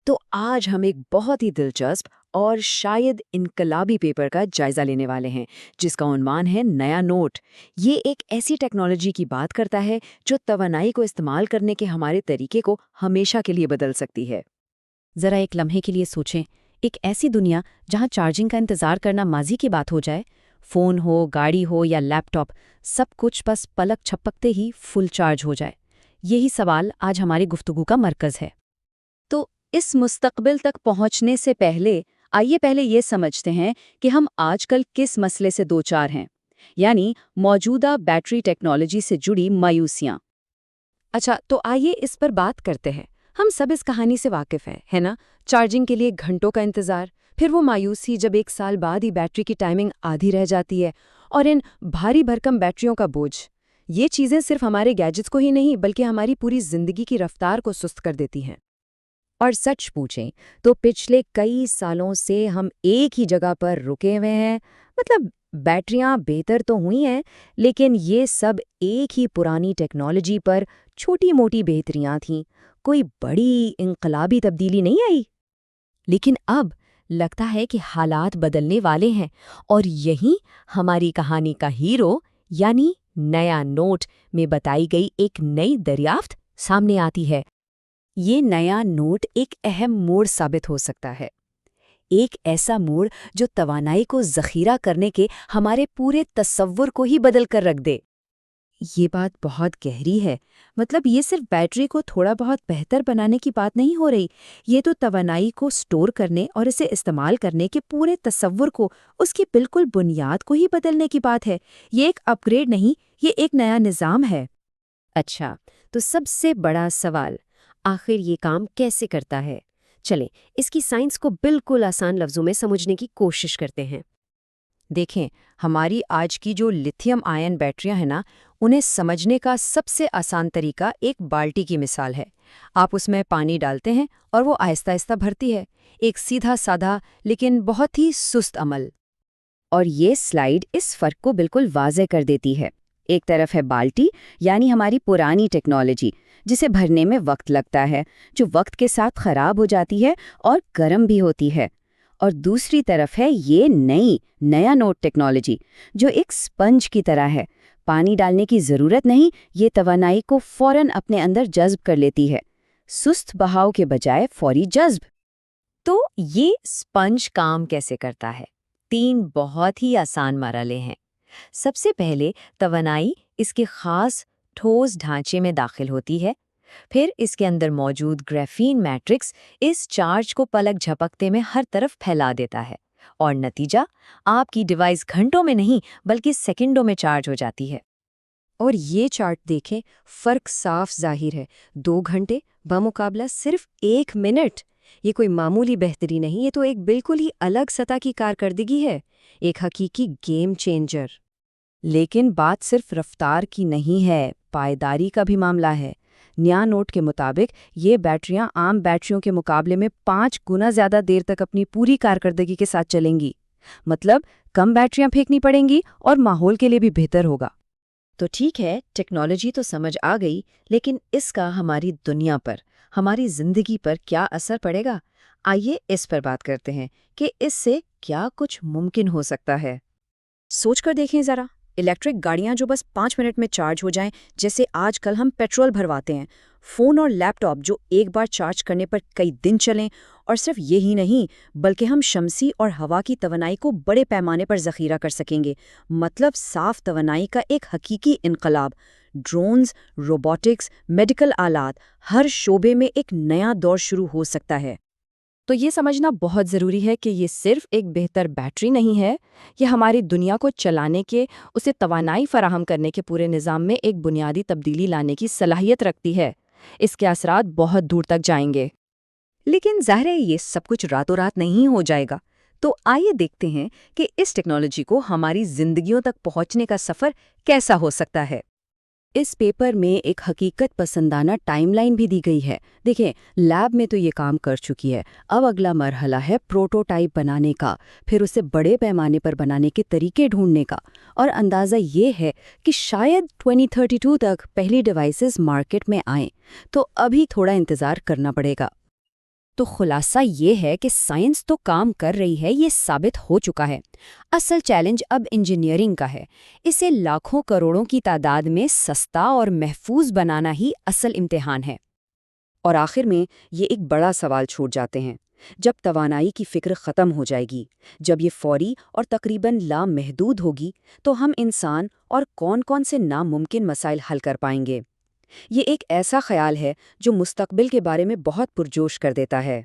تو آج ہم ایک بہت ہی دلچسپ اور شاید انقلابی پیپر کا جائزہ لینے والے ہیں جس کا عنوان ہے نیا نوٹ۔ یہ ایک ایسی ٹیکنالوجی کی بات کرتا ہے جو توانائی کو استعمال کرنے کے ہمارے طریقے کو ہمیشہ کے لیے بدل سکتی ہے۔ ذرا ایک لمحے کے لیے سوچیں، ایک ایسی دنیا جہاں چارجنگ کا انتظار کرنا ماضی کی بات ہو جائے، فون ہو، گاڑی ہو یا لیپ ٹاپ، سب کچھ بس پلک چھپکتے ہی فل چارج ہو جائے۔ یہی سوال آج ہماری گفتگو کا مرکز ہے۔ تو اس مستقبل تک پہنچنے سے آئیے پہلے یہ سمجھتے ہیں کہ ہم آج کل کس مسئلے سے دوچار ہیں، یعنی موجودہ بیٹری ٹیکنالوجی سے جڑی مایوسیاں۔ اچھا، تو آئیے اس پر بات کرتے ہیں۔ ہم سب اس کہانی سے واقف ہیں، ہے نا؟ چارجنگ کے لیے گھنٹوں کا انتظار، پھر وہ مایوسی جب 1 سال بعد ہی بیٹری کی ٹائمنگ آدھی رہ جاتی ہے، اور ان بھاری بھرکم بیٹریوں کا بوجھ۔ یہ چیزیں صرف ہمارے گیجٹس کو ہی نہیں بلکہ ہماری پوری زندگی کی رفتار کو سست کر دیتی ہیں۔ اور سچ پوچھیں تو پچھلے کئی سالوں سے ہم ایک ہی جگہ پر رکے ہوئے ہیں۔ مطلب بیٹریاں بہتر تو ہوئی ہیں، لیکن یہ سب ایک ہی پرانی ٹیکنالوجی پر چھوٹی موٹی بہتریاں تھیں، کوئی بڑی انقلابی تبدیلی نہیں آئی۔ لیکن اب لگتا ہے کہ حالات بدلنے والے ہیں، اور یہی ہماری کہانی کا ہیرو یعنی نیا نوٹ میں بتائی گئی ایک نئی دریافت سامنے آتی ہے۔ یہ نیا نوٹ ایک اہم موڑ ثابت ہو سکتا ہے، ایک ایسا موڑ جو توانائی کو ذخیرہ کرنے کے ہمارے پورے تصور کو ہی بدل کر رکھ دے۔ یہ بات بہت گہری ہے، مطلب یہ صرف بیٹری کو تھوڑا بہت بہتر بنانے کی بات نہیں ہو رہی، یہ تو توانائی کو سٹور کرنے اور اسے استعمال کرنے کے پورے تصور کو، اس کی بالکل بنیاد کو ہی بدلنے کی بات ہے۔ یہ ایک اپ گریڈ نہیں، یہ ایک نیا نظام ہے۔ اچھا، تو سب سے بڑا سوال، آخر یہ کام کیسے کرتا ہے؟ چلیں اس کی سائنس کو بالکل آسان لفظوں میں سمجھنے کی کوشش کرتے ہیں۔ دیکھیں، ہماری آج کی جو لیتھیم آئن بیٹریاں ہیں نا، انہیں سمجھنے کا سب سے آسان طریقہ ایک بالٹی کی مثال ہے۔ آپ اس میں پانی ڈالتے ہیں اور وہ آہستہ آہستہ بھرتی ہے، ایک سیدھا سادہ لیکن بہت ہی سست عمل۔ اور یہ سلائیڈ اس فرق کو بالکل واضح کر دیتی ہے۔ ایک طرف ہے بالٹی، یعنی ہماری پرانی ٹیکنالوجی جسے بھرنے میں وقت لگتا ہے، جو وقت کے ساتھ خراب ہو جاتی ہے اور گرم بھی ہوتی ہے۔ اور دوسری طرف ہے یہ نیا نوٹ ٹیکنالوجی، جو ایک سپنج کی طرح ہے، پانی ڈالنے کی ضرورت نہیں، یہ توانائی کو فوراً اپنے اندر جذب کر لیتی ہے، سست بہاؤ کے بجائے فوری جذب۔ تو یہ سپنج کام کیسے کرتا ہے؟ 3 بہت ہی آسان مرحلے ہیں۔ سب سے پہلے توانائی اس کے خاص ٹھوس ڈھانچے میں داخل ہوتی ہے، پھر اس کے اندر موجود گریفین میٹرکس اس چارج کو پلک جھپکتے میں ہر طرف پھیلا دیتا ہے، اور نتیجہ آپ کی ڈیوائس گھنٹوں میں نہیں بلکہ سیکنڈوں میں چارج ہو جاتی ہے۔ اور یہ چارٹ دیکھیں، فرق صاف ظاہر ہے، 2 گھنٹے بمقابلہ صرف 1 منٹ۔ یہ کوئی معمولی بہتری نہیں، یہ تو ایک بالکل ہی الگ سطح کی کارکردگی ہے، ایک حقیقی گیم چینجر۔ لیکن بات صرف رفتار کی نہیں ہے، پائیداری کا بھی معاملہ ہے۔ نیا نوٹ کے مطابق یہ بیٹریاں عام بیٹریوں کے مقابلے میں 5 گنا زیادہ دیر تک اپنی پوری کارکردگی کے ساتھ چلیں گی۔ مطلب کم بیٹریاں پھینکنی پڑیں گی اور ماحول کے لیے بھی بہتر ہوگا۔ تو ٹھیک ہے، ٹیکنالوجی تو سمجھ آ گئی، لیکن اس کا ہماری دنیا پر، ہماری زندگی پر کیا اثر پڑے گا؟ آئیے اس پر بات کرتے ہیں کہ اس سے کیا کچھ ممکن ہو سکتا ہے۔ سوچ کر دیکھیں ذرا، الیکٹرک گاڑیاں جو بس 5 منٹ میں چارج ہو جائیں، جیسے آج کل ہم پیٹرول بھرواتے ہیں، فون اور لیپ ٹاپ جو ایک بار چارج کرنے پر کئی دن چلیں، اور صرف یہی نہیں بلکہ ہم شمسی اور ہوا کی توانائی کو بڑے پیمانے پر ذخیرہ کر سکیں گے۔ مطلب صاف توانائی کا ایک حقیقی انقلاب۔ ڈرونز، روبوٹکس، میڈیکل آلات، ہر شعبے میں ایک نیا دور شروع ہو سکتا ہے۔ تو یہ سمجھنا بہت ضروری ہے کہ یہ صرف ایک بہتر بیٹری نہیں ہے، یہ ہماری دنیا کو چلانے کے، اسے توانائی فراہم کرنے کے پورے نظام میں ایک بنیادی تبدیلی لانے کی صلاحیت رکھتی ہے۔ اس کے اثرات بہت دور تک جائیں گے۔ لیکن ظاہر ہے یہ سب کچھ راتوں رات نہیں ہو جائے گا۔ تو آئیے دیکھتے ہیں کہ اس ٹیکنالوجی کو ہماری زندگیوں تک پہنچنے کا سفر کیسا ہو سکتا ہے۔ اس پیپر میں ایک حقیقت پسندانہ ٹائم لائن بھی دی گئی ہے۔ دیکھیں، لیب میں تو یہ کام کر چکی ہے، اب اگلا مرحلہ ہے پروٹوٹائپ بنانے کا، پھر اسے بڑے پیمانے پر بنانے کے طریقے ڈھونڈنے کا، اور اندازہ یہ ہے کہ شاید 2032 تک پہلی ڈیوائسز مارکیٹ میں آئیں۔ تو ابھی تھوڑا انتظار کرنا پڑے گا۔ تو خلاصہ یہ ہے کہ سائنس تو کام کر رہی ہے، یہ ثابت ہو چکا ہے۔ اصل چیلنج اب انجینئرنگ کا ہے۔ اسے لاکھوں کروڑوں کی تعداد میں سستا اور محفوظ بنانا ہی اصل امتحان ہے۔ اور آخر میں یہ ایک بڑا سوال چھوڑ جاتے ہیں، جب توانائی کی فکر ختم ہو جائے گی، جب یہ فوری اور تقریباً لامحدود ہوگی، تو ہم انسان اور کون کون سے ناممکن مسائل حل کر پائیں گے؟ یہ ایک ایسا خیال ہے جو مستقبل کے بارے میں بہت پرجوش کر دیتا ہے۔